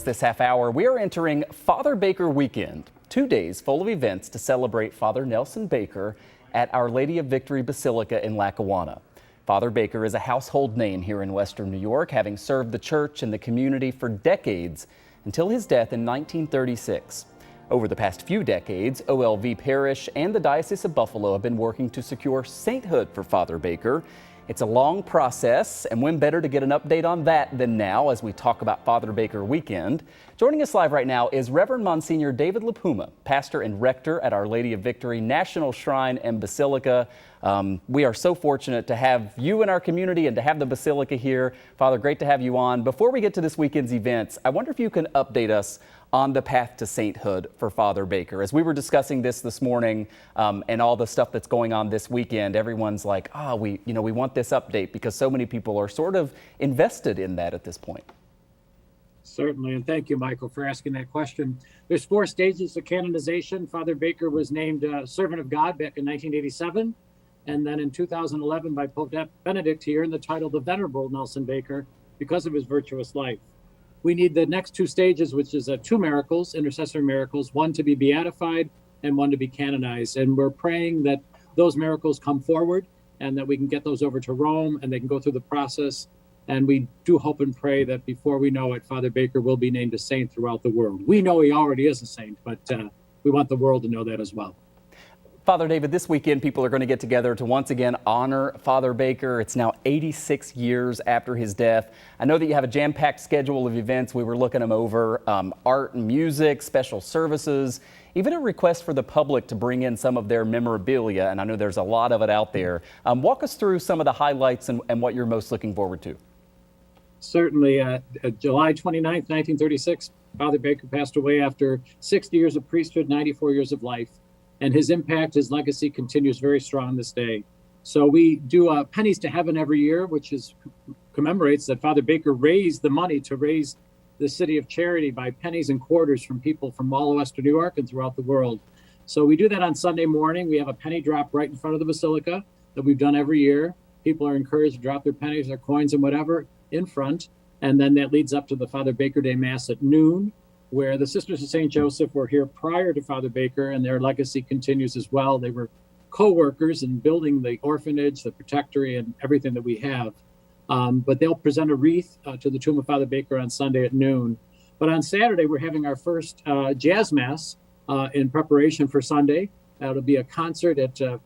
This half hour, we are entering Father Baker Weekend, 2 days full of events to celebrate Father Nelson Baker at Our Lady of Victory Basilica in Lackawanna. Father Baker is a household name here in Western New York, having served the church and the community for decades until his death in 1936. Over the past few decades, OLV Parish and the Diocese of Buffalo have been working to secure sainthood for Father Baker. It's a long process, and when better to get an update on that than now as we talk about Father Baker Weekend. Joining us live right now is Reverend Monsignor David LaPuma, pastor and rector at Our Lady of Victory National Shrine and Basilica. We are so fortunate to have you in our community and to have the Basilica here. Father, great to have you on. Before we get to this weekend's events, I wonder if you can update us on the path to sainthood for Father Baker. As we were discussing this morning and all the stuff that's going on this weekend, everyone's like, we want this update because so many people are sort of invested in that at this point. Certainly, and thank you, Michael, for asking that question. There's 4 stages of canonization. Father Baker was named Servant of God back in 1987, and then in 2011 by Pope Benedict he earned the title the Venerable Nelson Baker because of his virtuous life. We need the next 2 stages, which is 2 miracles, intercessory miracles, one to be beatified and one to be canonized. And we're praying that those miracles come forward and that we can get those over to Rome and they can go through the process. And we do hope and pray that before we know it, Father Baker will be named a saint throughout the world. We know he already is a saint, but we want the world to know that as well. Father David, this weekend people are going to get together to once again honor Father Baker. It's now 86 years after his death. I know that you have a jam-packed schedule of events. We were looking them over, art and music, special services, even a request for the public to bring in some of their memorabilia, and I know there's a lot of it out there. Walk us through some of the highlights and what you're most looking forward to. Certainly, July 29th, 1936, Father Baker passed away after 60 years of priesthood, 94 years of life. And his impact, his legacy continues very strong this day. So we do Pennies to Heaven every year, which commemorates that Father Baker raised the money to raise the City of Charity by pennies and quarters from people from all of Western New York and throughout the world. So we do that on Sunday morning. We have a penny drop right in front of the Basilica that we've done every year. People are encouraged to drop their pennies, their coins, and whatever in front. And then that leads up to the Father Baker Day Mass at noon, where the Sisters of St. Joseph were here prior to Father Baker, and their legacy continues as well. They were co-workers in building the orphanage, the protectory, and everything that we have. But they'll present a wreath to the tomb of Father Baker on Sunday at noon. But on Saturday, we're having our first jazz mass in preparation for Sunday. It'll be a concert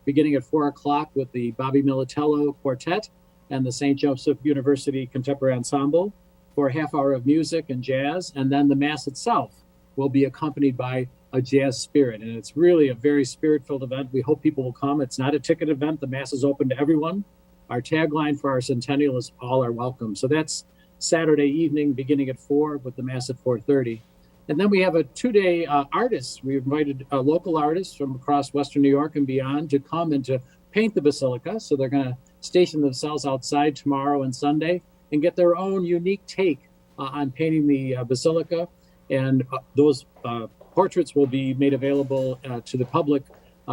beginning at 4 o'clock with the Bobby Militello Quartet and the St. Joseph University Contemporary Ensemble for a half hour of music and jazz, and then the Mass itself will be accompanied by a jazz spirit. And it's really a very spirit-filled event. We hope people will come. It's not a ticket event. The Mass is open to everyone. Our tagline for our centennial is all are welcome. So that's Saturday evening beginning at 4 with the Mass at 4:30. And then we have a 2-day artists. We invited local artists from across Western New York and beyond to come and to paint the Basilica. So they're going to station themselves outside tomorrow and Sunday and get their own unique take on painting the Basilica. And those portraits will be made available to the public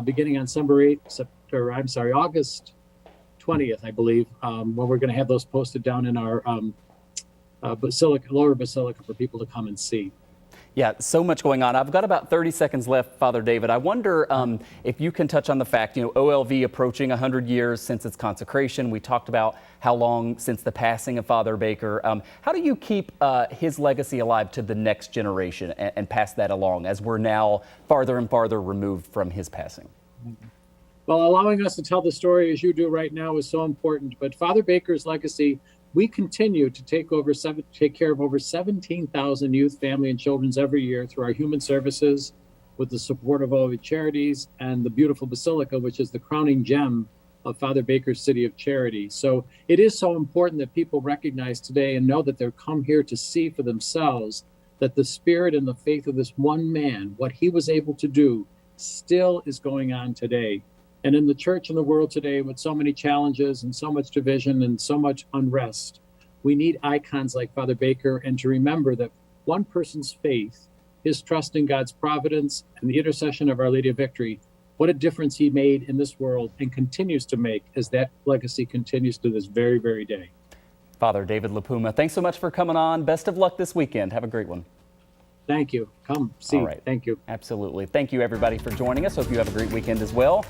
beginning on August 20th, I believe, when we're going to have those posted down in our lower Basilica for people to come and see. Yeah, so much going on. I've got about 30 seconds left, Father David. I wonder if you can touch on the fact, OLV approaching 100 years since its consecration. We talked about how long since the passing of Father Baker. How do you keep his legacy alive to the next generation and pass that along as we're now farther and farther removed from his passing? Well, allowing us to tell the story as you do right now is so important. But Father Baker's legacy, we continue to take care of over 17,000 youth, family, and children every year through our human services with the support of OLV Charities and the beautiful Basilica, which is the crowning gem of Father Baker's City of Charity. So it is so important that people recognize today and know that they're come here to see for themselves that the spirit and the faith of this one man, what he was able to do, still is going on today. And in the church and the world today, with so many challenges and so much division and so much unrest, we need icons like Father Baker, and to remember that one person's faith, his trust in God's providence and the intercession of Our Lady of Victory, what a difference he made in this world and continues to make as that legacy continues to this very, very day. Father David LaPuma, thanks so much for coming on. Best of luck this weekend. Have a great one. Thank you. Come see. All right. Thank you. Absolutely. Thank you, everybody, for joining us. Hope you have a great weekend as well.